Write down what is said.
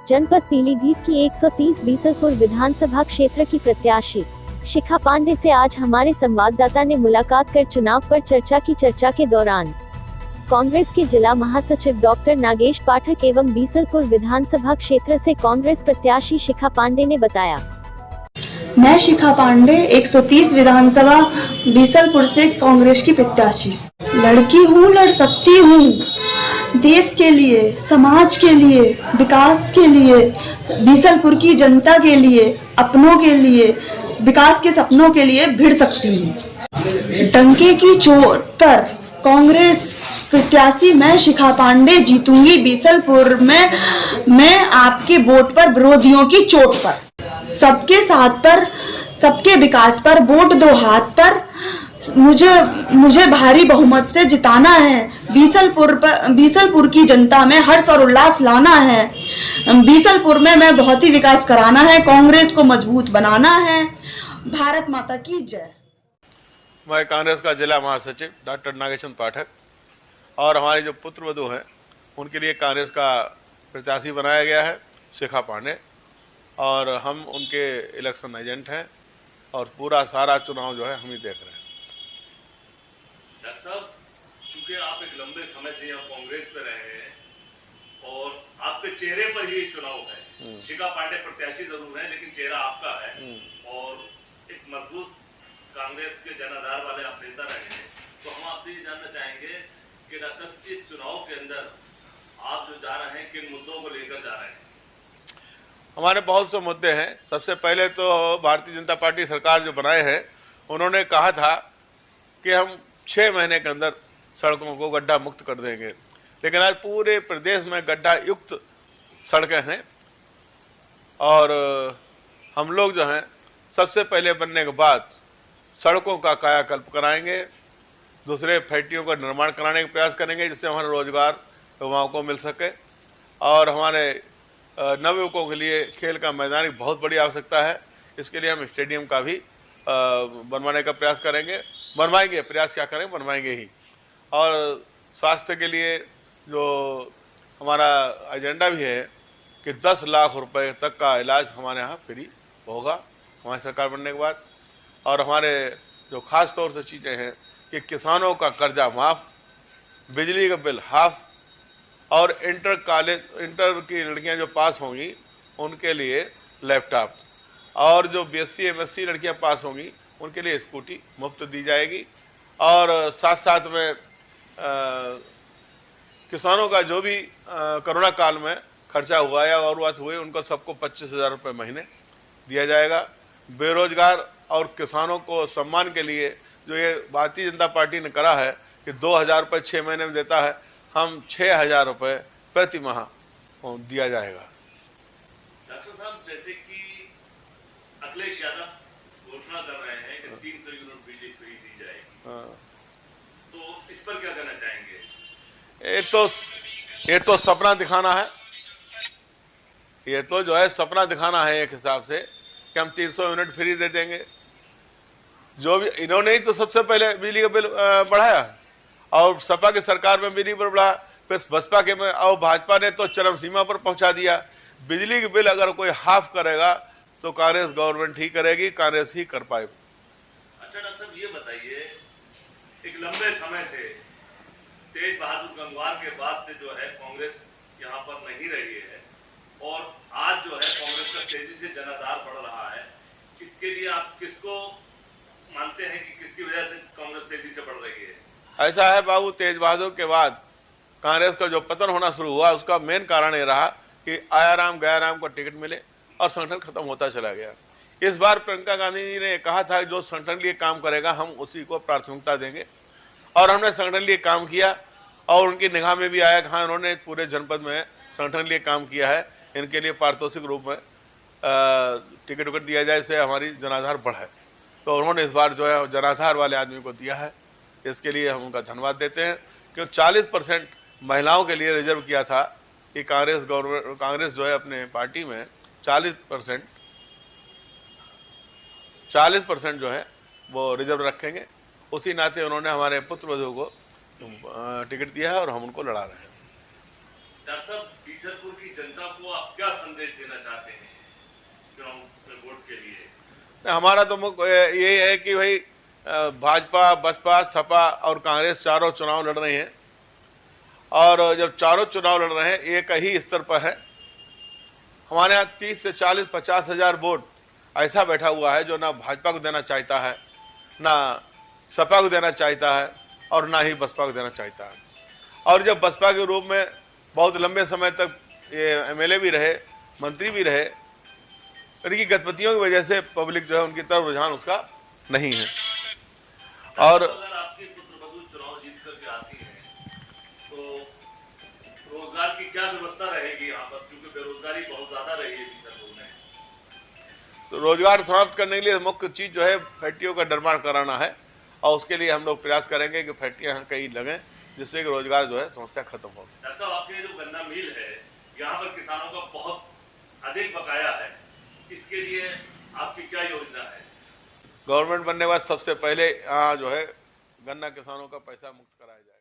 जनपद पीलीभीत की 130 बीसलपुर विधानसभा क्षेत्र की प्रत्याशी शिखा पांडे से आज हमारे संवाददाता ने मुलाकात कर चुनाव पर चर्चा की। चर्चा के दौरान कांग्रेस के जिला महासचिव डॉक्टर नागेश पाठक एवं बीसलपुर विधानसभा क्षेत्र से कांग्रेस प्रत्याशी शिखा पांडे ने बताया, मैं शिखा पांडे 130 विधानसभा बीसलपुर से कांग्रेस की प्रत्याशी लड़की हूँ, लड़ सकती हूँ। देश के लिए, समाज के लिए, विकास के लिए, बीसलपुर की जनता के लिए, अपनों के लिए, विकास के सपनों के लिए भिड़ सकती हूँ। डंके की चोट पर कांग्रेस प्रत्याशी मैं शिखा पांडे जीतूंगी बीसलपुर में। मैं आपके वोट पर, विरोधियों की चोट पर, सबके साथ पर, सबके विकास पर, वोट दो हाथ पर। मुझे भारी बहुमत से जिताना है। बीसलपुर की जनता में हर्ष और उल्लास लाना है। बीसलपुर में मैं बहुत ही विकास कराना है। कांग्रेस को मजबूत बनाना है। भारत माता की जय। मैं कांग्रेस का जिला महासचिव डॉक्टर नागेश पाठक और हमारे जो पुत्रवधू हैं उनके लिए कांग्रेस का प्रत्याशी बनाया गया है शिखा पांडे, और हम उनके इलेक्शन एजेंट हैं और पूरा सारा चुनाव जो है हम ही देख रहे हैं। डॉक्टर साहब, चूंकि आप एक लंबे समय से यहाँ कांग्रेस पे रहे हैं और आपके चेहरे पर ही चुनाव है। शिखा पांडे प्रत्याशी जरूर है लेकिन चेहरा आपका है और एक मजबूत कांग्रेस के जनाधार वाले आप नेता रहे हैं, तो हम आपसे ये जानना चाहेंगे कि डॉक्टर साहब इस चुनाव के अंदर आप जो जा रहे हैं किन मुद्दों को लेकर जा रहे हैं? हमारे बहुत से मुद्दे हैं। सबसे पहले तो भारतीय जनता पार्टी सरकार जो बनाए हैं उन्होंने कहा था कि हम 6 महीने के अंदर सड़कों को गड्ढा मुक्त कर देंगे, लेकिन आज पूरे प्रदेश में गड्ढा युक्त सड़कें हैं। और हम लोग जो हैं सबसे पहले बनने के बाद सड़कों का कायाकल्प कराएंगे, दूसरे फैक्ट्रियों का निर्माण कराने का प्रयास करेंगे जिससे हमारा रोजगार युवाओं को मिल सके। और हमारे नवयुवकों के लिए खेल का मैदान की बहुत बड़ी आवश्यकता है। इसके लिए हम स्टेडियम का भी बनवाने का प्रयास करेंगे, बनवाएंगे, प्रयास क्या करें, बनवाएंगे ही। और स्वास्थ्य के लिए जो हमारा एजेंडा भी है कि 10 लाख रुपए तक का इलाज हमारे यहाँ फ्री होगा हमारी सरकार बनने के बाद। और हमारे जो ख़ास तौर से चीज़ें हैं कि किसानों का कर्जा माफ़, बिजली का बिल हाफ, और इंटर की लड़कियां जो पास होंगी उनके लिए लैपटॉप, और जो BSc MSc लड़कियां पास होंगी उनके लिए स्कूटी मुफ्त दी जाएगी। और साथ साथ में किसानों का जो भी कोरोना काल में खर्चा हुआ या और बात हुए उनको सबको 25,000 रुपये महीने दिया जाएगा। बेरोजगार और किसानों को सम्मान के लिए जो ये भारतीय जनता पार्टी ने करा है कि 2,000 रुपये 6 महीने में देता है, हम 6,000 रुपये प्रति माह दिया जाएगा। डॉक्टर साहब, जैसे कि अखिलेश यादव घोषणा कर रहे हैं कि 300 यूनिट बिजली फ्री दी जाएगी, तो इस पर क्या कहना चाहेंगे? ये तो सपना दिखाना है। ये तो जो है सपना दिखाना है एक हिसाब से कि हम 300 यूनिट फ्री दे देंगे। जो भी इन्होंने ही तो सबसे पहले बिजली का बिल बढ़ाया और सपा की सरकार में बिजली बिल बढ़ा, फिर बसपा के में और भाजपा ने तो चरम सीमा पर पहुंचा दिया। बिजली के बिल अगर कोई हाफ करेगा तो कांग्रेस गवर्नमेंट ही करेगी, कांग्रेस ही कर पाएगी। अच्छा डॉक्टर साहब, ये बताइए, एक लंबे समय से तेज बहादुर गंगवार के बाद से जो है कांग्रेस यहाँ पर नहीं रही है और आज जो है कांग्रेस का तेजी से जनाधार बढ़ रहा है, इसके लिए आप किसको मानते हैं कि किसकी वजह से कांग्रेस तेजी से बढ़ रही है? ऐसा है बाबू, तेज बहादुर के बाद कांग्रेस का जो पतन होना शुरू हुआ उसका मेन कारण ये रहा कि आयाराम गयाराम को टिकट मिले और संगठन खत्म होता चला गया। इस बार प्रियंका गांधी जी ने कहा था जो संगठन के लिए काम करेगा हम उसी को प्राथमिकता देंगे, और हमने संगठन के लिए काम किया और उनकी निगाह में भी आया कि हाँ उन्होंने पूरे जनपद में संगठन के लिए काम किया है, इनके लिए पारितोषिक रूप में टिकट विकट दिया जाए, इससे हमारी जनाधार बढ़े। तो उन्होंने इस बार जो है जनाधार वाले आदमी को दिया है, इसके लिए हम उनका धन्यवाद देते हैं। क्योंकि 40% महिलाओं के लिए रिजर्व किया था कि कांग्रेस जो है अपने पार्टी में 40% जो है वो रिजर्व रखेंगे। उसी नाते उन्होंने हमारे पुत्रवधू को टिकट दिया है और हम उनको लड़ा रहे हैं। डॉक्टर साहब, बीसलपुर की जनता को आप क्या संदेश देना चाहते हैं चुनाव में वोट के लिए? हमारा तो मुख्य यही है कि भाई भाजपा, बसपा, सपा और कांग्रेस चारों चुनाव लड़ रही हैं, और जब चारों चुनाव लड़ रहे हैं एक ही स्तर पर है। हमारे यहाँ 30 से 40-50 हज़ार वोट ऐसा बैठा हुआ है जो ना भाजपा को देना चाहता है, ना सपा को देना चाहता है, और ना ही बसपा को देना चाहता है। और जब बसपा के रूप में बहुत लंबे समय तक ये एमएलए भी रहे, मंत्री भी रहे, इनकी गतिविधियों की वजह से पब्लिक जो है उनकी तरफ रुझान उसका नहीं है। और अगर आपकी पुत्रवधू चुनाव जीत करके आती है तो रोजगार की क्या व्यवस्था रहेगी यहाँ पर, क्योंकि बेरोजगारी बहुत ज्यादा रही है बीसलपुर में? तो रोजगार समाप्त करने के लिए मुख्य चीज जो है फैक्ट्रियों का निर्माण कराना है, और उसके लिए हम लोग प्रयास करेंगे कि फैक्ट्रियां यहाँ कहीं लगें, जिससे कि रोजगार जो है समस्या खत्म हो। डॉक्टर साहब, आपके जो गन्ना मिल है यहाँ पर किसानों का बहुत अधिक बकाया है, इसके लिए आपकी क्या योजना है? गवर्नमेंट बनने के बाद सबसे पहले यहाँ जो है गन्ना किसानों का पैसा मुक्त कराया जाए।